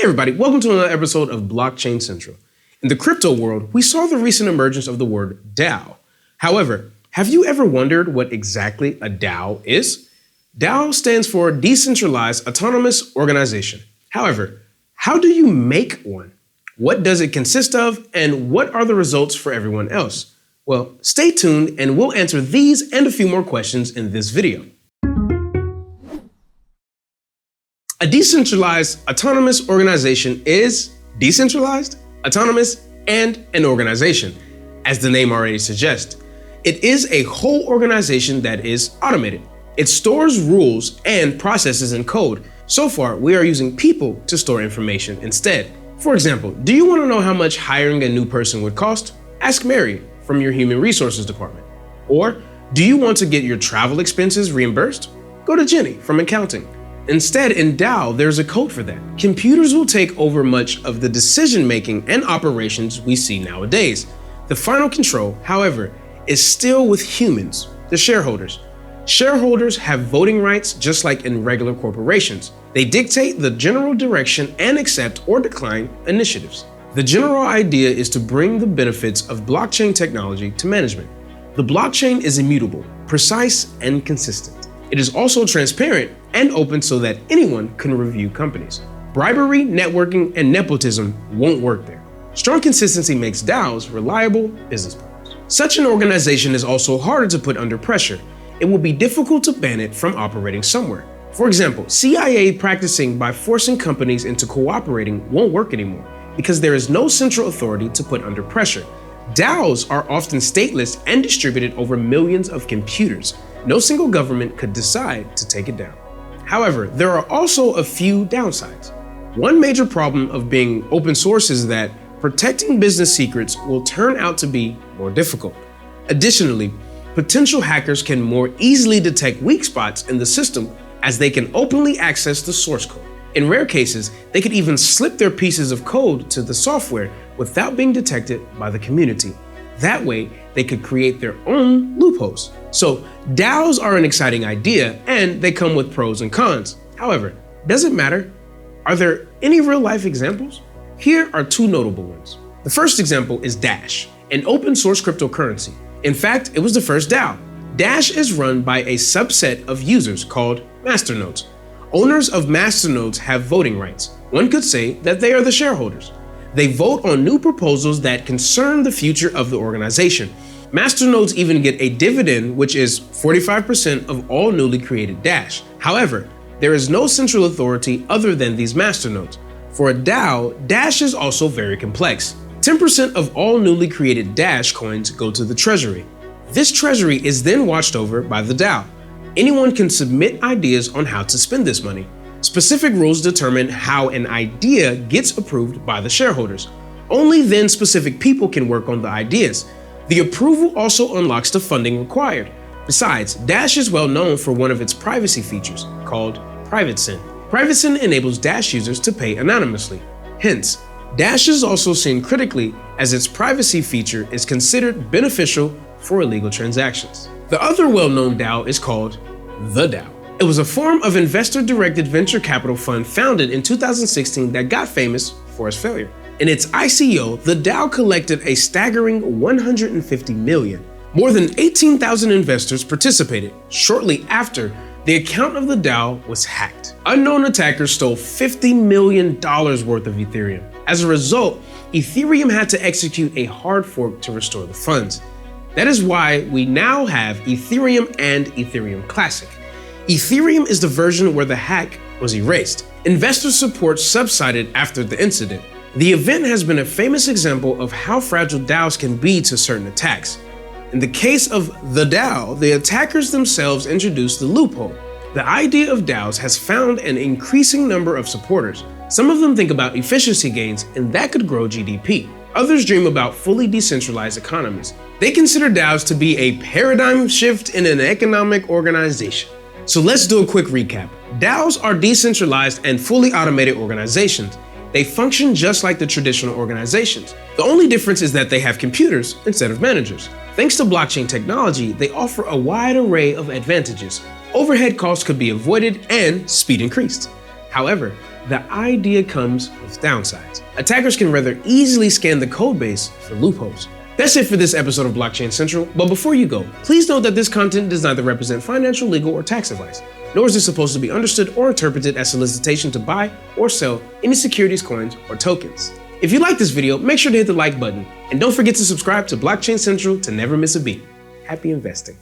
Hey everybody, welcome to another episode of Blockchain Central. In the crypto world, we saw the recent emergence of the word DAO. However, have you ever wondered what exactly a DAO is? DAO stands for Decentralized Autonomous Organization. However, how do you make one? What does it consist of, and what are the results for everyone else? Well, stay tuned and we'll answer these and a few more questions in this video. A decentralized autonomous organization is decentralized, autonomous, and an organization, as the name already suggests. It is a whole organization that is automated. It stores rules and processes in code. So far, we are using people to store information instead. For example, do you want to know how much hiring a new person would cost? Ask Mary from your human resources department. Or do you want to get your travel expenses reimbursed? Go to Jenny from accounting. Instead, in DAO, there's a code for that. Computers will take over much of the decision-making and operations we see nowadays. The final control, however, is still with humans, the shareholders. Shareholders have voting rights just like in regular corporations. They dictate the general direction and accept or decline initiatives. The general idea is to bring the benefits of blockchain technology to management. The blockchain is immutable, precise, and consistent. It is also transparent and open so that anyone can review companies. Bribery, networking, and nepotism won't work there. Strong consistency makes DAOs reliable business partners. Such an organization is also harder to put under pressure. It will be difficult to ban it from operating somewhere. For example, CIA practicing by forcing companies into cooperating won't work anymore because there is no central authority to put under pressure. DAOs are often stateless and distributed over millions of computers. No single government could decide to take it down. However, there are also a few downsides. One major problem of being open source is that protecting business secrets will turn out to be more difficult. Additionally, potential hackers can more easily detect weak spots in the system as they can openly access the source code. In rare cases, they could even slip their pieces of code to the software without being detected by the community. That way, they could create their own loopholes. So DAOs are an exciting idea and they come with pros and cons. However, does it matter? Are there any real life examples? Here are two notable ones. The first example is Dash, an open source cryptocurrency. In fact, it was the first DAO. Dash is run by a subset of users called masternodes. Owners of masternodes have voting rights. One could say that they are the shareholders. They vote on new proposals that concern the future of the organization. Masternodes even get a dividend, which is 45% of all newly created Dash. However, there is no central authority other than these masternodes. For a DAO, Dash is also very complex. 10% of all newly created Dash coins go to the treasury. This treasury is then watched over by the DAO. Anyone can submit ideas on how to spend this money. Specific rules determine how an idea gets approved by the shareholders. Only then specific people can work on the ideas. The approval also unlocks the funding required. Besides, Dash is well known for one of its privacy features called PrivateSyn. PrivateSyn enables Dash users to pay anonymously. Hence, Dash is also seen critically as its privacy feature is considered beneficial for illegal transactions. The other well-known DAO is called the DAO. It was a form of investor-directed venture capital fund founded in 2016 that got famous for its failure. In its ICO, the DAO collected a staggering 150 million. More than 18,000 investors participated. Shortly after, the account of the DAO was hacked. Unknown attackers stole $50 million worth of Ethereum. As a result, Ethereum had to execute a hard fork to restore the funds. That is why we now have Ethereum and Ethereum Classic. Ethereum is the version where the hack was erased. Investor support subsided after the incident. The event has been a famous example of how fragile DAOs can be to certain attacks. In the case of the DAO, the attackers themselves introduced the loophole. The idea of DAOs has found an increasing number of supporters. Some of them think about efficiency gains, and that could grow GDP. Others dream about fully decentralized economies. They consider DAOs to be a paradigm shift in an economic organization. So let's do a quick recap. DAOs are decentralized and fully automated organizations. They function just like the traditional organizations. The only difference is that they have computers instead of managers. Thanks to blockchain technology, they offer a wide array of advantages. Overhead costs could be avoided and speed increased. However, the idea comes with downsides. Attackers can rather easily scan the code base for loopholes. That's it for this episode of Blockchain Central, but before you go, please note that this content does neither represent financial, legal, or tax advice, nor is it supposed to be understood or interpreted as solicitation to buy or sell any securities, coins, or tokens. If you like this video, make sure to hit the like button, and don't forget to subscribe to Blockchain Central to never miss a beat. Happy investing.